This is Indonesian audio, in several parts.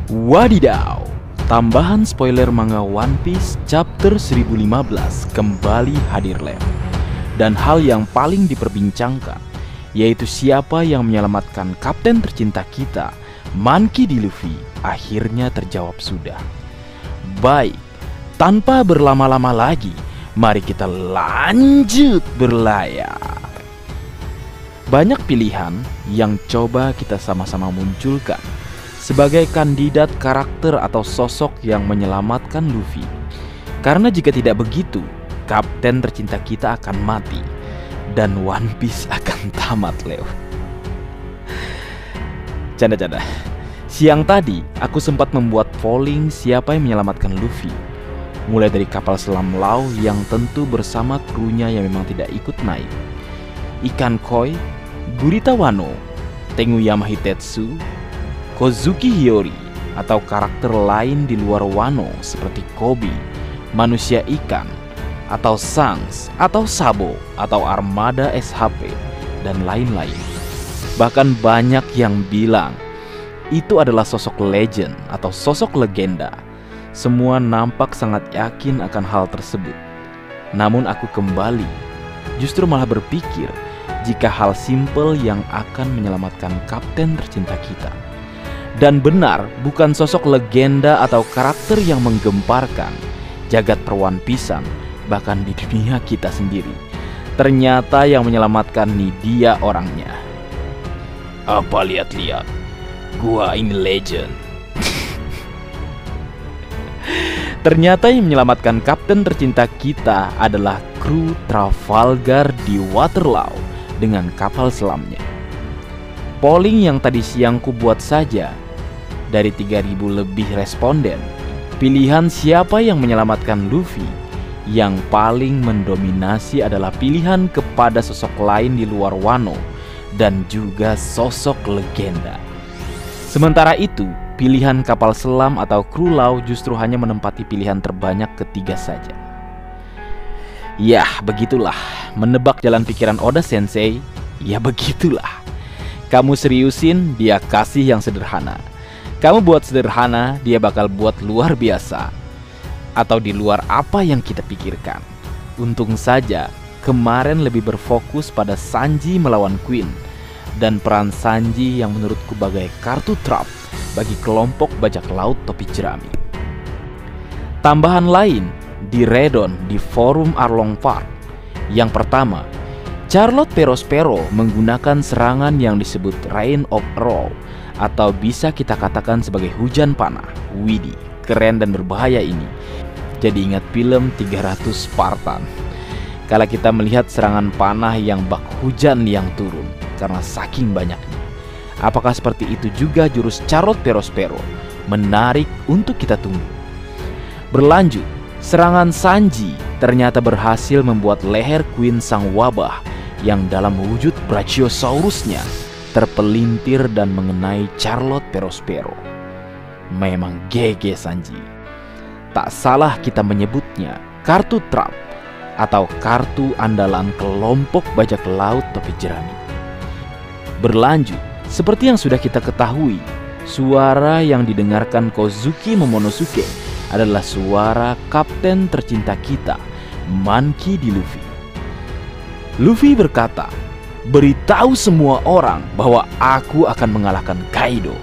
Wadidaw, tambahan spoiler manga One Piece chapter 1015 kembali hadir Lem. Dan hal yang paling diperbincangkan yaitu siapa yang menyelamatkan kapten tercinta kita, Monkey D. Luffy, akhirnya terjawab sudah. Baik, tanpa berlama-lama lagi, mari kita lanjut berlayar. Banyak pilihan yang coba kita sama-sama munculkan sebagai kandidat karakter atau sosok yang menyelamatkan Luffy. Karena jika tidak begitu, kapten tercinta kita akan mati dan One Piece akan tamat, Leo. Canda-canda. Siang tadi aku sempat membuat polling siapa yang menyelamatkan Luffy. Mulai dari kapal selam Law yang tentu bersama krunya yang memang tidak ikut naik, Ikan Koi, Gurita Wano, Tenguyama Hitetsu, Kozuki Hiyori, atau karakter lain di luar Wano seperti Koby, manusia ikan, atau Shanks, atau Sabo, atau Armada SHP, dan lain-lain. Bahkan banyak yang bilang itu adalah sosok legend atau sosok legenda. Semua nampak sangat yakin akan hal tersebut. Namun aku kembali justru malah berpikir jika hal simpel yang akan menyelamatkan kapten tercinta kita. Dan benar, bukan sosok legenda atau karakter yang menggemparkan jagat per-One Piece-an, bahkan di dunia kita sendiri. Ternyata yang menyelamatkan nih dia orangnya. Apa lihat-lihat, gua ini legend. Ternyata yang menyelamatkan kapten tercinta kita adalah kru Trafalgar di Waterloo dengan kapal selamnya. Polling yang tadi siang ku buat saja, dari 3.000 lebih responden, pilihan siapa yang menyelamatkan Luffy yang paling mendominasi adalah pilihan kepada sosok lain di luar Wano dan juga sosok legenda. Sementara itu, pilihan kapal selam atau kru Law justru hanya menempati pilihan terbanyak ketiga saja. Yah, begitulah menebak jalan pikiran Oda Sensei. Ya begitulah. Kamu seriusin, dia kasih yang sederhana. Kamu buat sederhana, dia bakal buat luar biasa, atau di luar apa yang kita pikirkan. Untung saja kemarin lebih berfokus pada Sanji melawan Queen, dan peran Sanji yang menurutku bagai kartu trap bagi kelompok bajak laut topi jerami. Tambahan lain di Redon di forum Arlong Park. Yang pertama, Charlotte Perospero menggunakan serangan yang disebut Rain of Arrow, atau bisa kita katakan sebagai hujan panah. Widih, keren dan berbahaya ini. Jadi ingat film 300 Spartan. Kala kita melihat serangan panah yang bak hujan yang turun karena saking banyaknya. Apakah seperti itu juga jurus Charlotte Perospero? Menarik untuk kita tunggu. Berlanjut, serangan Sanji ternyata berhasil membuat leher Queen Sang Wabah yang dalam wujud Brachiosaurusnya terpelintir dan mengenai Charlotte Perospero. Memang GG Sanji. Tak salah kita menyebutnya kartu trap atau kartu andalan kelompok bajak laut topi jerami. Berlanjut, seperti yang sudah kita ketahui, suara yang didengarkan Kozuki Momonosuke adalah suara kapten tercinta kita, Monkey D. Luffy. Luffy berkata, "Beritahu semua orang bahwa aku akan mengalahkan Kaido."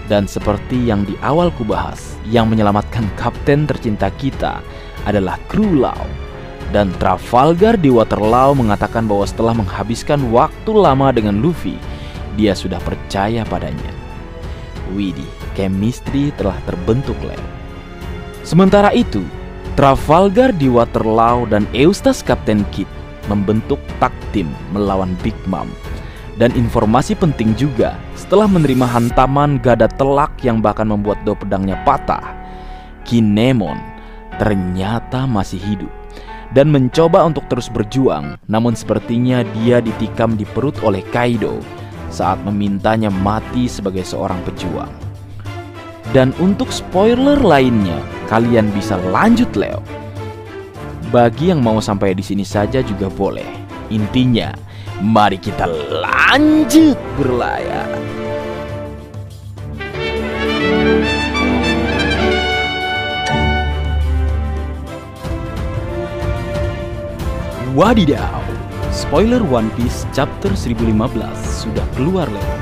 Dan seperti yang di awal kubahas, yang menyelamatkan kapten tercinta kita adalah kru Law. Dan Trafalgar di Waterloo mengatakan bahwa setelah menghabiskan waktu lama dengan Luffy, dia sudah percaya padanya. Widih, chemistry telah terbentuk, Leo. Sementara itu, Trafalgar di Waterloo dan Eustace Captain Kidd membentuk tag team melawan Big Mom. Dan informasi penting juga, setelah menerima hantaman gada telak yang bahkan membuat dua pedangnya patah, Kinemon ternyata masih hidup dan mencoba untuk terus berjuang. Namun sepertinya dia ditikam di perut oleh Kaido saat memintanya mati sebagai seorang pejuang. Dan untuk spoiler lainnya, kalian bisa lanjut, Leo. Bagi yang mau sampai di sini saja juga boleh. Intinya, mari kita lanjut berlayar. Wadidaw, spoiler One Piece chapter 1015 sudah keluar Leo.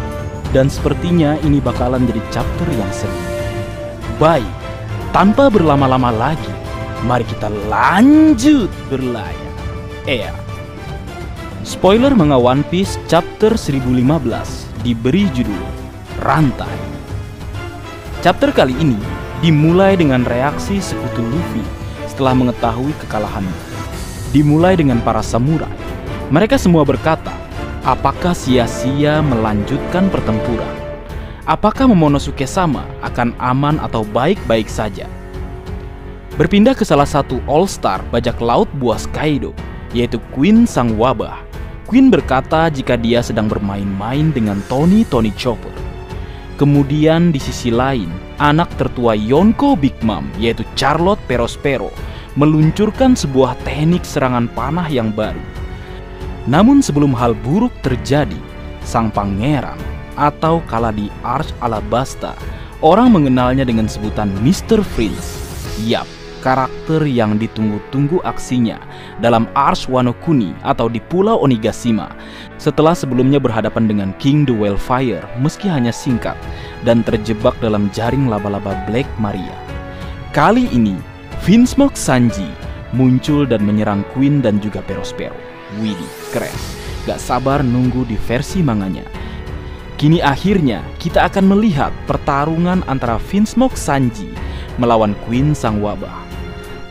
Dan sepertinya ini bakalan jadi chapter yang seru. Baik, tanpa berlama-lama lagi, mari kita lanjut berlayar. Spoiler manga One Piece chapter 1015 diberi judul Rantai. Chapter kali ini dimulai dengan reaksi sekutu Luffy setelah mengetahui kekalahannya. Dimulai dengan para samurai. Mereka semua berkata, apakah sia-sia melanjutkan pertempuran? Apakah Momonosuke sama akan aman atau baik-baik saja? Berpindah ke salah satu all-star bajak laut buas Kaido, yaitu Queen Sang Wabah. Queen berkata jika dia sedang bermain-main dengan Tony Chopper. Kemudian di sisi lain, anak tertua Yonko Big Mom, yaitu Charlotte Perospero, meluncurkan sebuah teknik serangan panah yang baru. Namun sebelum hal buruk terjadi, sang pangeran atau kala di Arch Alabasta, orang mengenalnya dengan sebutan Mr. Freeze. Yap, karakter yang ditunggu-tunggu aksinya dalam Arch Wano Kuni atau di Pulau Onigashima setelah sebelumnya berhadapan dengan King the Wildfire meski hanya singkat dan terjebak dalam jaring laba-laba Black Maria. Kali ini, Vinsmoke Sanji muncul dan menyerang Queen dan juga Perospero. Widih, keren. Gak sabar nunggu di versi manganya. Kini akhirnya kita akan melihat pertarungan antara Vinsmoke Sanji melawan Queen Sang Wabah.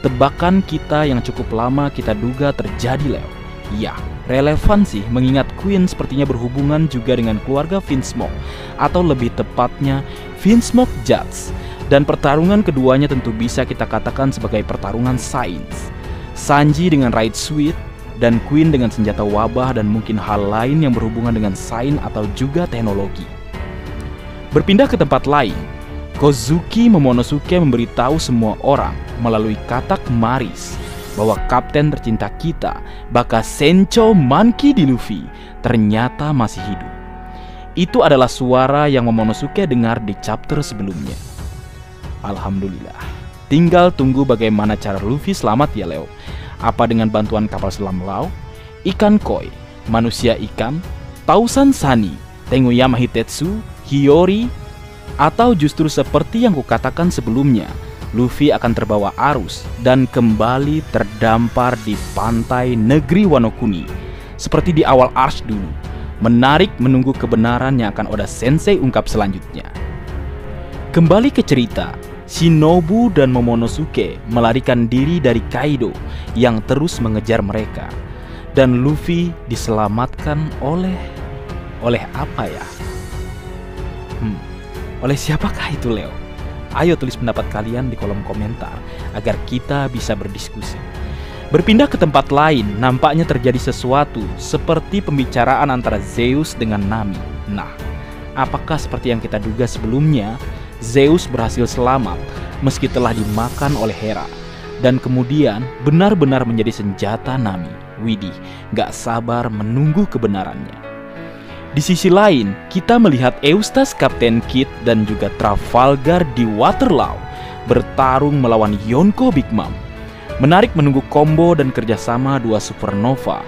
Tebakan kita yang cukup lama kita duga terjadi Leo. Ya, relevan sih mengingat Queen sepertinya berhubungan juga dengan keluarga Vinsmoke, atau lebih tepatnya Vinsmoke Judge. Dan pertarungan keduanya tentu bisa kita katakan sebagai pertarungan sains. Sanji dengan Right Sweet dan Queen dengan senjata wabah dan mungkin hal lain yang berhubungan dengan sains atau juga teknologi. Berpindah ke tempat lain, Kozuki Momonosuke memberitahu semua orang melalui katak Maris bahwa kapten tercinta kita, Baka Sencho Monkey D. Luffy, ternyata masih hidup. Itu adalah suara yang Momonosuke dengar di chapter sebelumnya. Alhamdulillah. Tinggal tunggu bagaimana cara Luffy selamat ya Leo. Apa dengan bantuan kapal selam Lau, ikan koi, manusia ikan, Tausan Sani, Tenguyama Hitetsu, Hiyori, atau justru seperti yang kukatakan sebelumnya, Luffy akan terbawa arus dan kembali terdampar di pantai negeri Wano Kuni seperti di awal arc dulu. Menarik menunggu kebenaran yang akan Oda Sensei ungkap selanjutnya. Kembali ke cerita, Shinobu dan Momonosuke melarikan diri dari Kaido yang terus mengejar mereka. Dan Luffy diselamatkan oleh apa ya? Oleh siapakah itu Leo? Ayo tulis pendapat kalian di kolom komentar agar kita bisa berdiskusi. Berpindah ke tempat lain, nampaknya terjadi sesuatu seperti pembicaraan antara Zeus dengan Nami. Nah, apakah seperti yang kita duga sebelumnya, Zeus berhasil selamat meski telah dimakan oleh Hera dan kemudian benar-benar menjadi senjata Nami. Widih, gak sabar menunggu kebenarannya. Di sisi lain, kita melihat Eustace Captain Kidd dan juga Trafalgar di Waterloo bertarung melawan Yonko Big Mom. Menarik menunggu combo dan kerjasama dua supernova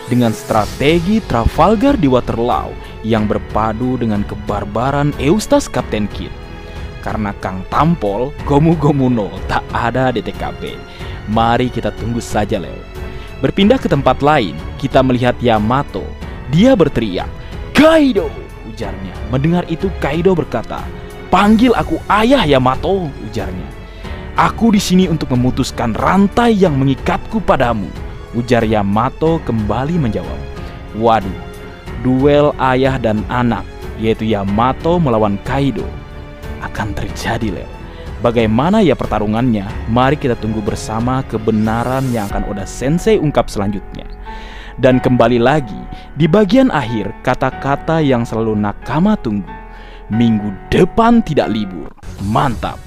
dengan strategi Trafalgar di Waterloo yang berpadu dengan kebarbaran Eustace Captain Kidd. Karena Kang Tampol, Gomu no tak ada di TKP. Mari kita tunggu saja Leo. Berpindah ke tempat lain, kita melihat Yamato. Dia berteriak, "Kaido!" ujarnya. Mendengar itu Kaido berkata, "Panggil aku ayah Yamato," ujarnya. "Aku di sini untuk memutuskan rantai yang mengikatku padamu," ujar Yamato kembali menjawab. Waduh, duel ayah dan anak, yaitu Yamato melawan Kaido, akan terjadi Leo. Bagaimana ya pertarungannya? Mari kita tunggu bersama kebenaran yang akan Oda Sensei ungkap selanjutnya. Dan kembali lagi, di bagian akhir kata-kata yang selalu Nakama tunggu. Minggu depan tidak libur. Mantap.